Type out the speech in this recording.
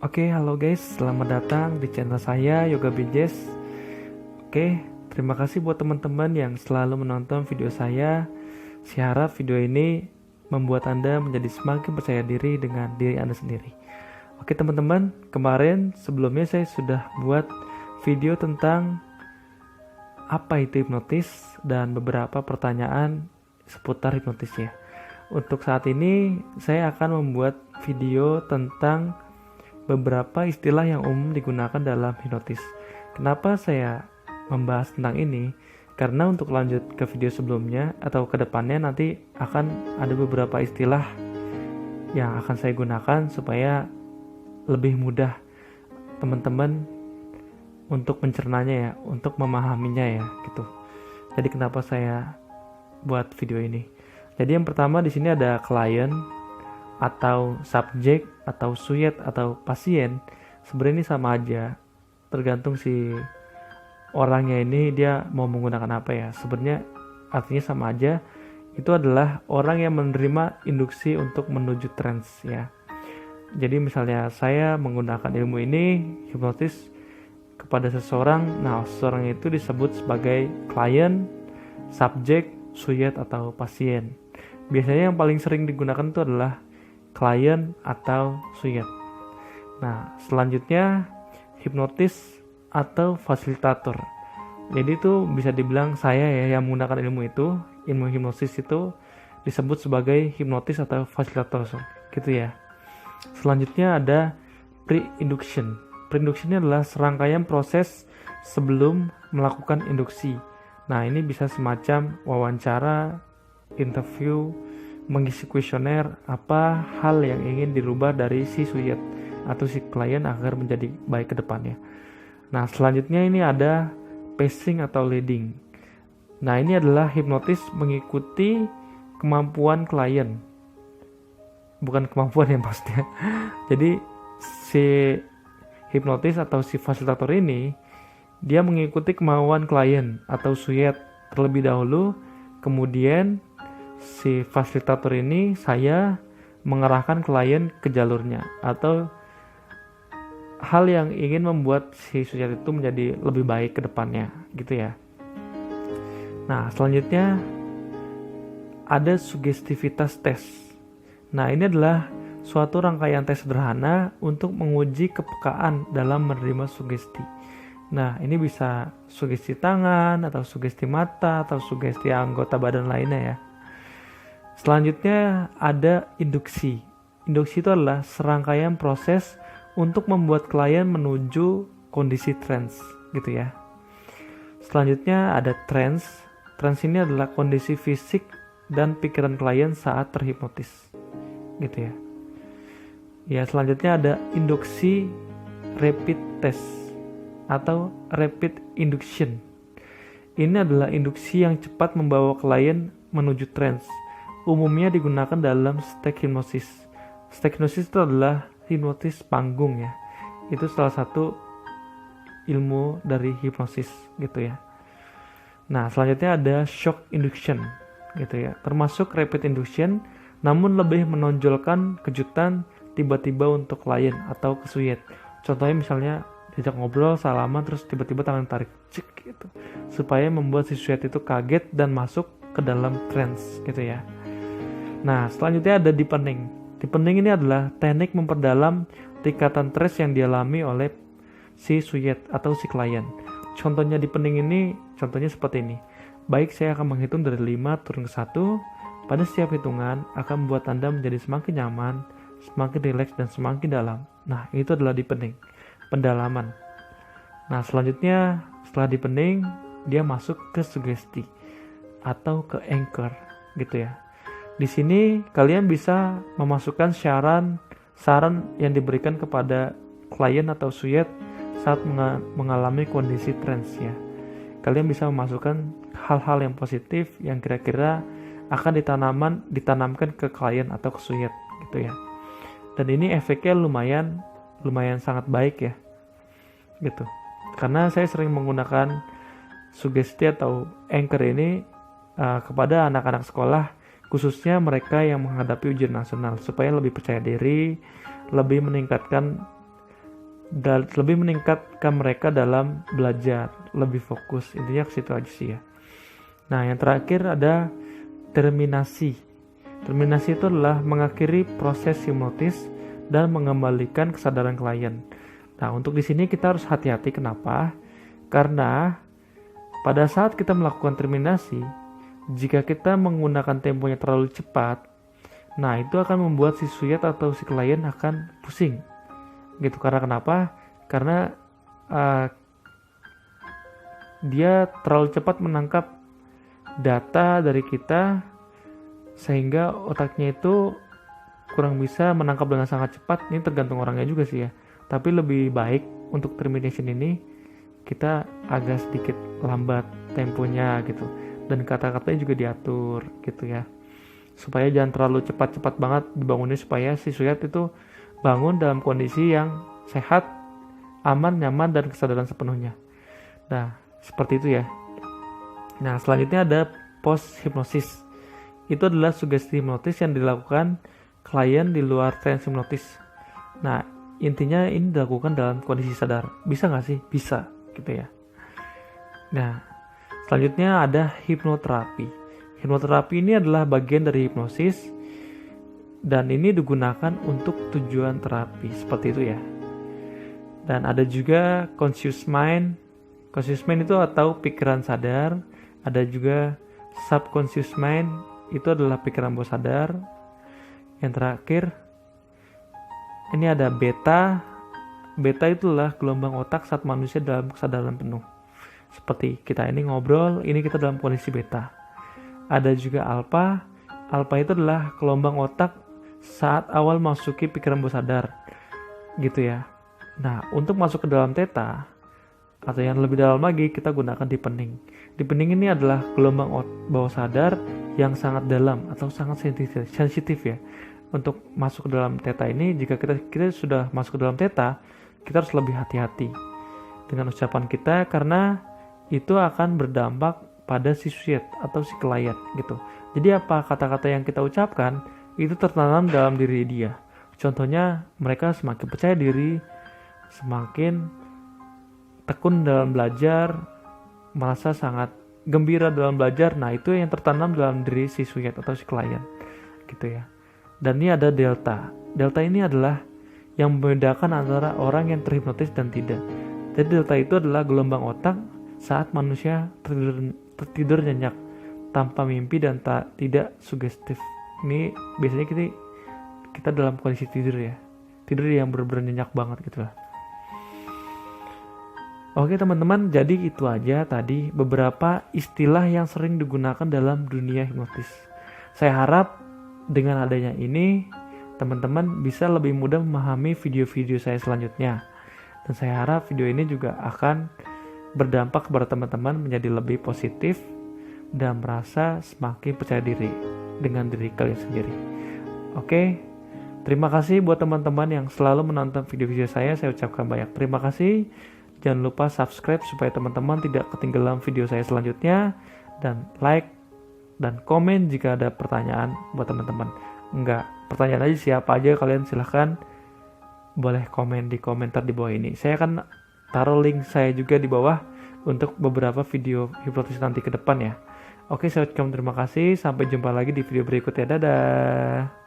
Oke, halo guys, selamat datang di channel saya Yoga Bijes. Oke, terima kasih buat teman-teman yang selalu menonton video saya. Saya harap video ini membuat Anda menjadi semakin percaya diri dengan diri Anda sendiri. Oke teman-teman, kemarin sebelumnya saya sudah buat video tentang apa itu hipnotis dan beberapa pertanyaan seputar hipnotisnya. Untuk saat ini saya akan membuat video tentang beberapa istilah yang umum digunakan dalam hipnotis. Kenapa saya membahas tentang ini? Karena untuk lanjut ke video sebelumnya atau ke depannya nanti akan ada beberapa istilah yang akan saya gunakan supaya lebih mudah teman-teman untuk mencernanya ya, untuk memahaminya ya gitu. Jadi kenapa saya buat video ini? Jadi yang pertama di sini ada klien atau subjek atau sujet atau pasien. Sebenarnya ini sama aja, tergantung si orangnya ini dia mau menggunakan apa ya. Sebenarnya artinya sama aja, itu adalah orang yang menerima induksi untuk menuju trance ya. Jadi misalnya saya menggunakan ilmu ini hipnotis kepada seseorang, nah seseorang itu disebut sebagai klien, subjek, sujet atau pasien. Biasanya yang paling sering digunakan itu adalah klien atau sujet. Nah, selanjutnya hipnotis atau fasilitator. Jadi itu bisa dibilang saya ya yang menggunakan ilmu hipnosis itu disebut sebagai hipnotis atau fasilitator gitu ya. Selanjutnya ada pre-induction. Pre-induction ini adalah serangkaian proses sebelum melakukan induksi. Nah, ini bisa semacam wawancara, interview, mengisi kuesioner, apa hal yang ingin dirubah dari si sujet atau si klien agar menjadi baik ke depannya. Nah, selanjutnya ini ada pacing atau leading. Nah, ini adalah hipnotis mengikuti kemampuan klien. Bukan kemampuan yang pastinya. Jadi si hipnotis atau si fasilitator ini dia mengikuti kemauan klien atau sujet terlebih dahulu, kemudian si fasilitator ini saya mengarahkan klien ke jalurnya atau hal yang ingin membuat si sujet itu menjadi lebih baik ke depannya gitu ya. Nah, selanjutnya ada sugestivitas tes. Nah, ini adalah suatu rangkaian tes sederhana untuk menguji kepekaan dalam menerima sugesti. Nah, ini bisa sugesti tangan atau sugesti mata atau sugesti anggota badan lainnya ya. Selanjutnya ada induksi. Induksi itu adalah serangkaian proses untuk membuat klien menuju kondisi trance gitu ya. Selanjutnya ada trance. Trance ini adalah kondisi fisik dan pikiran klien saat terhipnotis gitu ya. Ya, selanjutnya ada induksi rapid test atau rapid induction. Ini adalah induksi yang cepat membawa klien menuju trance. Umumnya digunakan dalam stage hipnosis. Stage hipnosis itu adalah hipnotis panggung ya. Itu salah satu ilmu dari hipnosis gitu ya. Nah, selanjutnya ada shock induction gitu ya. Termasuk rapid induction, namun lebih menonjolkan kejutan tiba-tiba untuk klien atau kesujet. Contohnya misalnya diajak ngobrol, salaman, terus tiba-tiba tangan tarik cik gitu. Supaya membuat si sujet itu kaget dan masuk ke dalam trance gitu ya. Nah, selanjutnya ada deepening. Deepening ini adalah teknik memperdalam tingkatan trance yang dialami oleh si sujet atau si klien. Contohnya deepening ini, contohnya seperti ini. Baik, saya akan menghitung dari 5 turun ke 1. Pada setiap hitungan akan membuat Anda menjadi semakin nyaman, semakin rileks dan semakin dalam. Nah, itu adalah deepening, pendalaman. Nah, selanjutnya setelah deepening, dia masuk ke sugesti atau ke anchor gitu ya. Di sini kalian bisa memasukkan saran yang diberikan kepada klien atau sujet saat mengalami kondisi trance ya. Kalian bisa memasukkan hal-hal yang positif yang kira-kira akan ditanamkan ke klien atau ke sujet gitu ya. Dan ini efeknya lumayan sangat baik ya. Gitu. Karena saya sering menggunakan sugesti atau anchor ini kepada anak-anak sekolah, khususnya mereka yang menghadapi ujian nasional, supaya lebih percaya diri, lebih meningkatkan dan lebih meningkatkan mereka dalam belajar, lebih fokus. Intinya ke situ aja sih ya. Nah, yang terakhir ada terminasi. Terminasi itu adalah mengakhiri proses hipnotis dan mengembalikan kesadaran klien. Nah, untuk di sini kita harus hati-hati. Kenapa? Karena pada saat kita melakukan terminasi, jika kita menggunakan temponya terlalu cepat, nah itu akan membuat si suyat atau si klien akan pusing. Gitu. Karena kenapa? Karena dia terlalu cepat menangkap data dari kita sehingga otaknya itu kurang bisa menangkap dengan sangat cepat. Ini tergantung orangnya juga sih ya. Tapi lebih baik untuk termination ini kita agak sedikit lambat temponya gitu. Dan kata-katanya juga diatur gitu ya. Supaya jangan terlalu cepat-cepat banget dibangunnya, supaya si suyat itu bangun dalam kondisi yang sehat, aman, nyaman, dan kesadaran sepenuhnya. Nah, seperti itu ya. Nah, selanjutnya ada post hipnosis. Itu adalah sugesti hipnotis yang dilakukan klien di luar trans hipnotis. Nah, intinya ini dilakukan dalam kondisi sadar. Bisa nggak sih? Bisa, gitu ya. Nah, selanjutnya ada hipnoterapi. Hipnoterapi ini adalah bagian dari hipnosis dan ini digunakan untuk tujuan terapi, seperti itu ya. Dan ada juga conscious mind. Conscious mind itu atau pikiran sadar. Ada juga subconscious mind, itu adalah pikiran bawah sadar. Yang terakhir ini ada beta. Beta itulah gelombang otak saat manusia dalam kesadaran penuh. Seperti kita ini ngobrol, ini kita dalam kondisi beta. Ada juga alpha. Alpha itu adalah gelombang otak saat awal masuki pikiran bawah sadar. Gitu ya. Nah, untuk masuk ke dalam theta atau yang lebih dalam lagi, kita gunakan deepening. Deepening ini adalah gelombang bawah sadar yang sangat dalam atau sangat sensitif ya. Untuk masuk ke dalam theta ini, jika kita sudah masuk ke dalam theta, kita harus lebih hati-hati dengan ucapan kita karena itu akan berdampak pada si suyat atau si klien gitu. Jadi apa kata-kata yang kita ucapkan itu tertanam dalam diri dia. Contohnya mereka semakin percaya diri, semakin tekun dalam belajar, merasa sangat gembira dalam belajar. Nah, itu yang tertanam dalam diri si suyat atau si klien gitu ya. Dan ini ada delta. Delta ini adalah yang membedakan antara orang yang terhipnotis dan tidak. Jadi delta itu adalah gelombang otak saat manusia tertidur nyenyak tanpa mimpi dan tidak sugestif. Ini biasanya kita dalam kondisi tidur ya. Tidur yang benar-benar nyenyak banget gitu lah. Oke teman-teman, jadi itu aja tadi beberapa istilah yang sering digunakan dalam dunia hipnotis. Saya harap dengan adanya ini teman-teman bisa lebih mudah memahami video-video saya selanjutnya. Dan saya harap video ini juga akan berdampak kepada teman-teman menjadi lebih positif dan merasa semakin percaya diri dengan diri kalian sendiri. Oke, terima kasih buat teman-teman yang selalu menonton video-video saya. Saya ucapkan banyak terima kasih. Jangan lupa subscribe supaya teman-teman tidak ketinggalan video saya selanjutnya. Dan like dan komen jika ada pertanyaan buat teman-teman. Enggak, pertanyaan aja siapa aja kalian silahkan boleh komen di komentar di bawah ini. Saya akan taruh link saya juga di bawah untuk beberapa video hipnotis nanti ke depan ya. Oke, saya ucapkan terima kasih. Sampai jumpa lagi di video berikutnya. Dadah.